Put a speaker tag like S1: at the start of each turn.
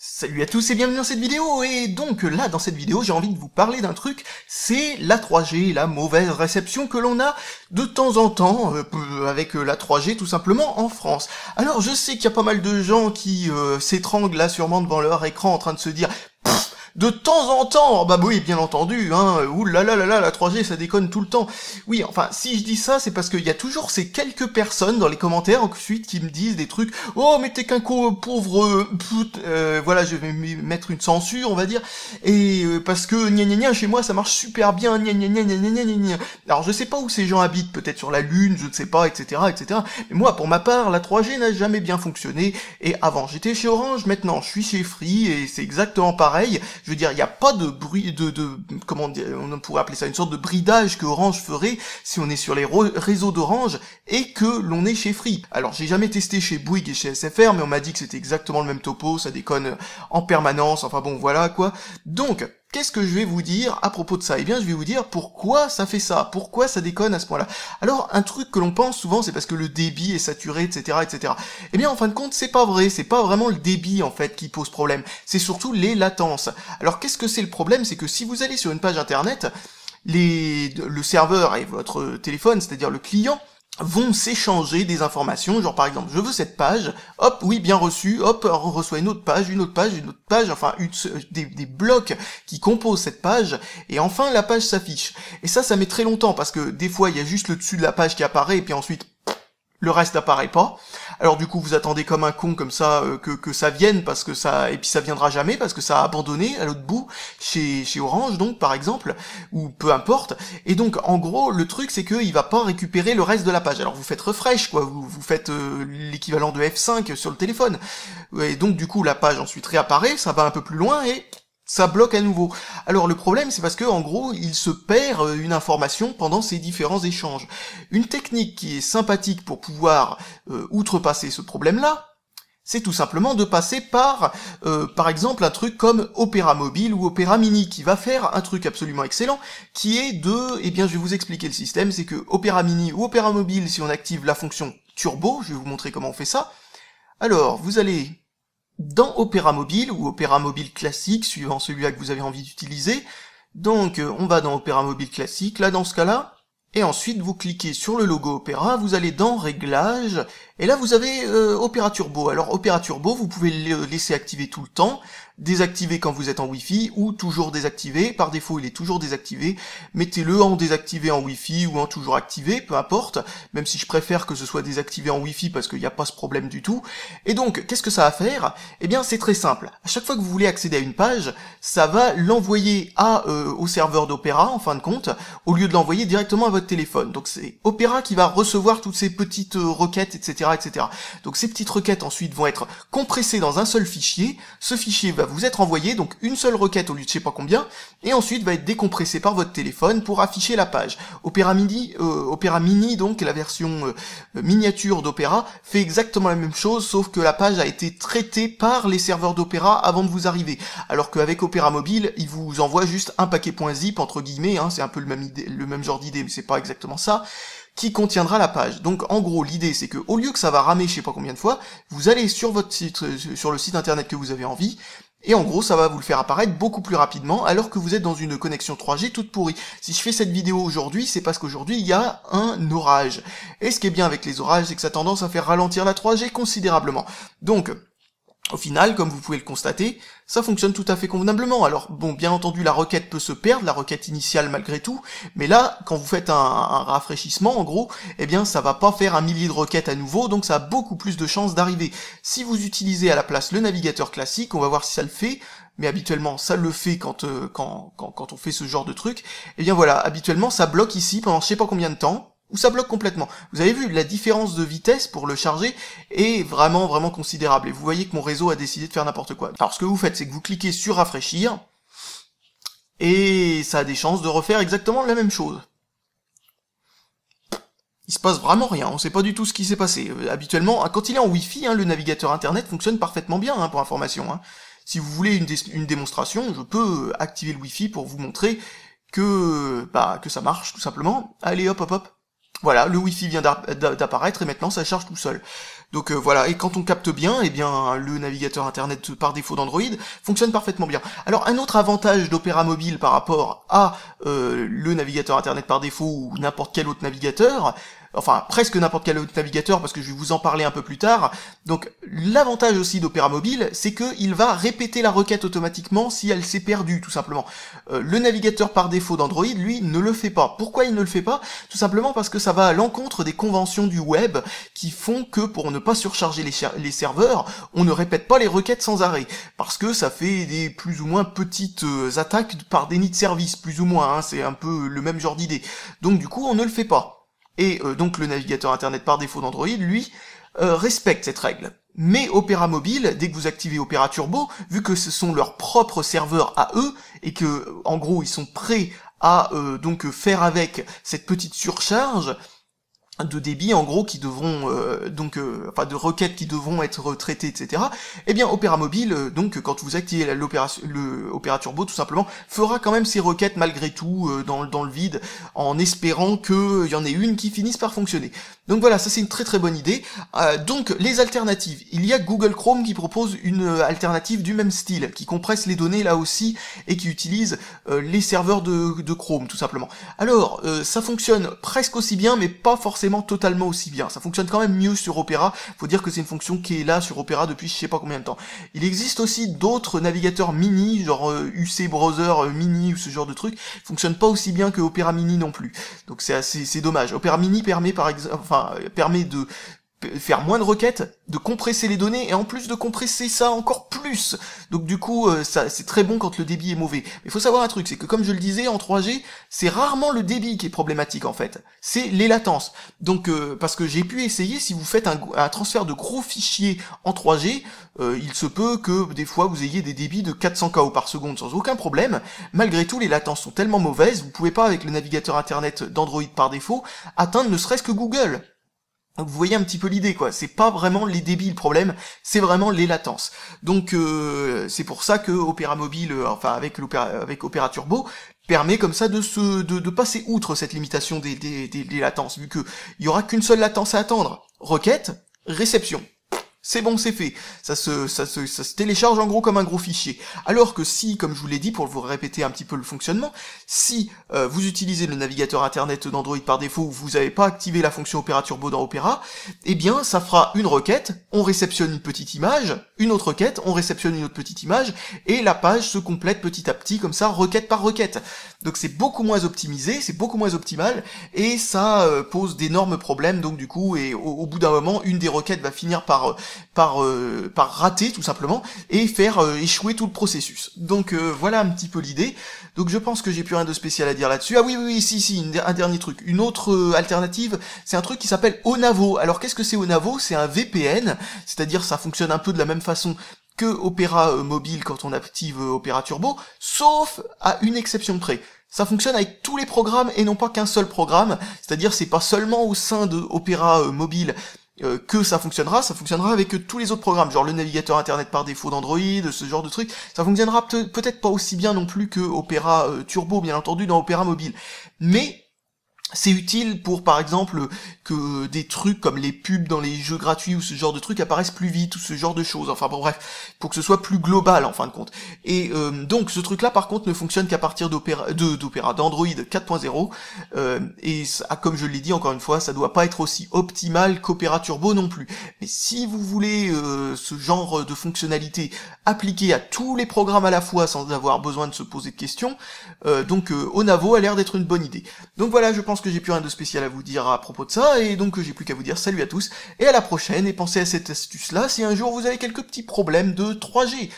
S1: Salut à tous et bienvenue dans cette vidéo, et donc là dans cette vidéo j'ai envie de vous parler d'un truc, c'est la 3G, la mauvaise réception que l'on a de temps en temps avec la 3G tout simplement en France. Alors je sais qu'il y a pas mal de gens qui s'étranglent là sûrement devant leur écran en train de se dire de temps en temps, bah oui, bien entendu, hein, oulalalala, la 3G, ça déconne tout le temps. Oui, enfin, si je dis ça, c'est parce qu'il y a toujours ces quelques personnes dans les commentaires ensuite qui me disent des trucs, oh, mais t'es qu'un pauvre, voilà, je vais mettre une censure, on va dire, et parce que, gna gna gna, chez moi, ça marche super bien, gna gna gna gna gna gna gna. Alors, je sais pas où ces gens habitent, peut-être sur la Lune, je ne sais pas, etc., etc., mais moi, pour ma part, la 3G n'a jamais bien fonctionné, et avant, j'étais chez Orange, maintenant, je suis chez Free, et c'est exactement pareil. Je veux dire, il n'y a pas de bruit, comment dire, on pourrait appeler ça une sorte de bridage que Orange ferait si on est sur les réseaux d'Orange et que l'on est chez Free. Alors, j'ai jamais testé chez Bouygues et chez SFR, mais on m'a dit que c'était exactement le même topo, ça déconne en permanence, enfin bon, voilà, quoi. Donc, qu'est-ce que je vais vous dire à propos de ça? Eh bien, je vais vous dire pourquoi ça fait ça, pourquoi ça déconne à ce point-là. Alors, un truc que l'on pense souvent, c'est parce que le débit est saturé, etc., etc. Eh bien, en fin de compte, c'est pas vrai, c'est pas vraiment le débit, en fait, qui pose problème, c'est surtout les latences. Alors, qu'est-ce que c'est le problème? C'est que si vous allez sur une page internet, le serveur et votre téléphone, c'est-à-dire le client, vont s'échanger des informations, genre par exemple, je veux cette page, hop, oui, bien reçu, hop, on reçoit une autre page, enfin, des blocs qui composent cette page, et enfin, la page s'affiche. Et ça met très longtemps, parce que des fois, il y a juste le dessus de la page qui apparaît, et puis ensuite, le reste n'apparaît pas. Alors du coup, vous attendez comme un con comme ça que ça vienne parce que ça et puis ça viendra jamais parce que ça a abandonné à l'autre bout chez Orange donc par exemple ou peu importe. Et donc en gros, le truc c'est que il va pas récupérer le reste de la page. Alors vous faites refresh quoi, vous faites l'équivalent de F5 sur le téléphone. Et donc du coup, la page ensuite réapparaît, ça va un peu plus loin et ça bloque à nouveau. Alors le problème, c'est parce que en gros, il se perd une information pendant ces différents échanges. Une technique qui est sympathique pour pouvoir outrepasser ce problème-là, c'est tout simplement de passer par exemple, un truc comme Opera Mobile ou Opera Mini, qui va faire un truc absolument excellent, qui est eh bien, je vais vous expliquer le système, c'est que Opera Mini ou Opera Mobile, si on active la fonction Turbo, je vais vous montrer comment on fait ça, alors, vous allez dans Opera Mobile, ou Opera Mobile classique, suivant celui-là que vous avez envie d'utiliser. Donc, on va dans Opera Mobile classique, là, dans ce cas-là, et ensuite, vous cliquez sur le logo Opera, vous allez dans Réglages, et là, vous avez Opera Turbo. Alors, Opera Turbo, vous pouvez le laisser activer tout le temps, désactiver quand vous êtes en Wi-Fi, ou toujours désactiver. Par défaut, il est toujours désactivé. Mettez-le en désactivé en Wi-Fi, ou en toujours activé, peu importe, même si je préfère que ce soit désactivé en Wi-Fi, parce qu'il n'y a pas ce problème du tout. Et donc, qu'est-ce que ça va faire? Eh bien, c'est très simple. À chaque fois que vous voulez accéder à une page, ça va l'envoyer au serveur d'Opera, en fin de compte, au lieu de l'envoyer directement à votre téléphone. Donc, c'est Opera qui va recevoir toutes ces petites requêtes, etc., etc. Donc, ces petites requêtes, ensuite, vont être compressées dans un seul fichier. Ce fichier va vous être envoyé, donc une seule requête au lieu de je sais pas combien, et ensuite va être décompressé par votre téléphone pour afficher la page. Opera Mini, donc la version miniature d'Opera, fait exactement la même chose, sauf que la page a été traitée par les serveurs d'Opera avant de vous arriver. Alors qu'avec Opera Mobile, il vous envoie juste un paquet .zip, entre guillemets, hein, c'est un peu le même genre d'idée, mais c'est pas exactement ça, qui contiendra la page. Donc en gros, l'idée c'est que au lieu que ça va ramer je sais pas combien de fois, vous allez sur votre site, sur le site internet que vous avez envie, et en gros, ça va vous le faire apparaître beaucoup plus rapidement, alors que vous êtes dans une connexion 3G toute pourrie. Si je fais cette vidéo aujourd'hui, c'est parce qu'aujourd'hui, il y a un orage. Et ce qui est bien avec les orages, c'est que ça a tendance à faire ralentir la 3G considérablement. Donc, au final, comme vous pouvez le constater, ça fonctionne tout à fait convenablement. Alors, bon, bien entendu, la requête peut se perdre, la requête initiale malgré tout, mais là, quand vous faites un rafraîchissement, en gros, eh bien, ça va pas faire un millier de requêtes à nouveau, donc ça a beaucoup plus de chances d'arriver. Si vous utilisez à la place le navigateur classique, on va voir si ça le fait, mais habituellement, ça le fait quand on fait ce genre de truc, eh bien voilà, habituellement, ça bloque ici pendant je sais pas combien de temps, ou ça bloque complètement. Vous avez vu, la différence de vitesse pour le charger est vraiment, vraiment considérable. Et vous voyez que mon réseau a décidé de faire n'importe quoi. Alors ce que vous faites, c'est que vous cliquez sur rafraîchir, et ça a des chances de refaire exactement la même chose. Il se passe vraiment rien, on sait pas du tout ce qui s'est passé. Habituellement, quand il est en Wi-Fi, le navigateur internet fonctionne parfaitement bien, pour information. Si vous voulez une démonstration, je peux activer le Wi-Fi pour vous montrer que ça marche, tout simplement. Allez, hop, hop, hop. Voilà, le Wi-Fi vient d'apparaître et maintenant ça charge tout seul. Donc voilà, et quand on capte bien, eh bien le navigateur internet par défaut d'Android fonctionne parfaitement bien. Alors un autre avantage d'Opera Mobile par rapport à le navigateur internet par défaut ou n'importe quel autre navigateur, enfin presque n'importe quel autre navigateur parce que je vais vous en parler un peu plus tard. Donc l'avantage aussi d'Opera Mobile, c'est qu'il va répéter la requête automatiquement si elle s'est perdue, tout simplement. Le navigateur par défaut d'Android, lui, ne le fait pas. Pourquoi il ne le fait pas? Tout simplement parce que ça va à l'encontre des conventions du web qui font que pour ne pas surcharger les serveurs, on ne répète pas les requêtes sans arrêt. Parce que ça fait des plus ou moins petites attaques par déni de service, plus ou moins, hein, c'est un peu le même genre d'idée. Donc du coup, on ne le fait pas. Et donc le navigateur internet par défaut d'Android, lui, respecte cette règle. Mais Opera Mobile, dès que vous activez Opera Turbo, vu que ce sont leurs propres serveurs à eux, et que en gros ils sont prêts à donc faire avec cette petite surcharge de débit en gros qui devront enfin de requêtes qui devront être traitées, etc. Eh bien Opera Mobile, donc quand vous activez le Opera Turbo, tout simplement fera quand même ces requêtes malgré tout dans le vide, en espérant qu'il y en ait une qui finisse par fonctionner. Donc voilà, ça c'est une très très bonne idée. Donc les alternatives, il y a Google Chrome qui propose une alternative du même style, qui compresse les données là aussi et qui utilise les serveurs de Chrome tout simplement. Alors ça fonctionne presque aussi bien, mais pas forcément totalement aussi bien. Ça fonctionne quand même mieux sur Opera. Faut dire que c'est une fonction qui est là sur Opera depuis je sais pas combien de temps. Il existe aussi d'autres navigateurs mini, genre UC Browser mini ou ce genre de truc, fonctionnent pas aussi bien que Opera Mini non plus. Donc c'est dommage. Opera Mini permet par exemple, permet de faire moins de requêtes, de compresser les données, et en plus de compresser ça encore plus. Donc du coup, ça c'est très bon quand le débit est mauvais. Mais il faut savoir un truc, c'est que comme je le disais, en 3G, c'est rarement le débit qui est problématique en fait. C'est les latences. Donc parce que j'ai pu essayer, si vous faites un transfert de gros fichiers en 3G, il se peut que des fois vous ayez des débits de 400 kO par seconde sans aucun problème. Malgré tout, les latences sont tellement mauvaises, vous pouvez pas avec le navigateur internet d'Android par défaut atteindre ne serait-ce que Google. Donc vous voyez un petit peu l'idée quoi, c'est pas vraiment les débits le problème, c'est vraiment les latences. Donc c'est pour ça que Opera Mobile, enfin avec Opera Turbo, permet comme ça de passer outre cette limitation des latences, vu que il y aura qu'une seule latence à attendre. Requête, réception. C'est bon, c'est fait. Ça se télécharge en gros comme un gros fichier. Alors que si, comme je vous l'ai dit, pour vous répéter un petit peu le fonctionnement, si vous utilisez le navigateur internet d'Android par défaut, vous n'avez pas activé la fonction Opera Turbo dans Opera, eh bien ça fera une requête, on réceptionne une petite image, une autre requête, on réceptionne une autre petite image, et la page se complète petit à petit, comme ça, requête par requête. Donc c'est beaucoup moins optimisé, c'est beaucoup moins optimal, et ça pose d'énormes problèmes, donc du coup, et au bout d'un moment, une des requêtes va finir par rater tout simplement et faire échouer tout le processus. Donc voilà un petit peu l'idée. Donc je pense que j'ai plus rien de spécial à dire là-dessus. Ah oui, si, un dernier truc. Une autre alternative, c'est un truc qui s'appelle Onavo. Alors qu'est-ce que c'est Onavo? C'est un VPN, c'est-à-dire ça fonctionne un peu de la même façon que Opera Mobile quand on active Opera Turbo, sauf à une exception près. Ça fonctionne avec tous les programmes et non pas qu'un seul programme, c'est-à-dire c'est pas seulement au sein de Opera Mobile que ça fonctionnera avec tous les autres programmes, genre le navigateur internet par défaut d'Android, ce genre de truc, ça fonctionnera peut-être pas aussi bien non plus que Opera Turbo, bien entendu, dans Opera Mobile. Mais c'est utile pour, par exemple, que des trucs comme les pubs dans les jeux gratuits ou ce genre de trucs apparaissent plus vite, ou ce genre de choses. Enfin bon, bref, pour que ce soit plus global en fin de compte. Et donc ce truc-là, par contre, ne fonctionne qu'à partir d'Android 4.0. Et ça, comme je l'ai dit encore une fois, ça doit pas être aussi optimal qu'Opera Turbo non plus. Mais si vous voulez ce genre de fonctionnalité appliquée à tous les programmes à la fois sans avoir besoin de se poser de questions, donc Onavo a l'air d'être une bonne idée. Donc voilà, je pense que j'ai plus rien de spécial à vous dire à propos de ça, et donc j'ai plus qu'à vous dire salut à tous, et à la prochaine, et pensez à cette astuce-là si un jour vous avez quelques petits problèmes de 3G.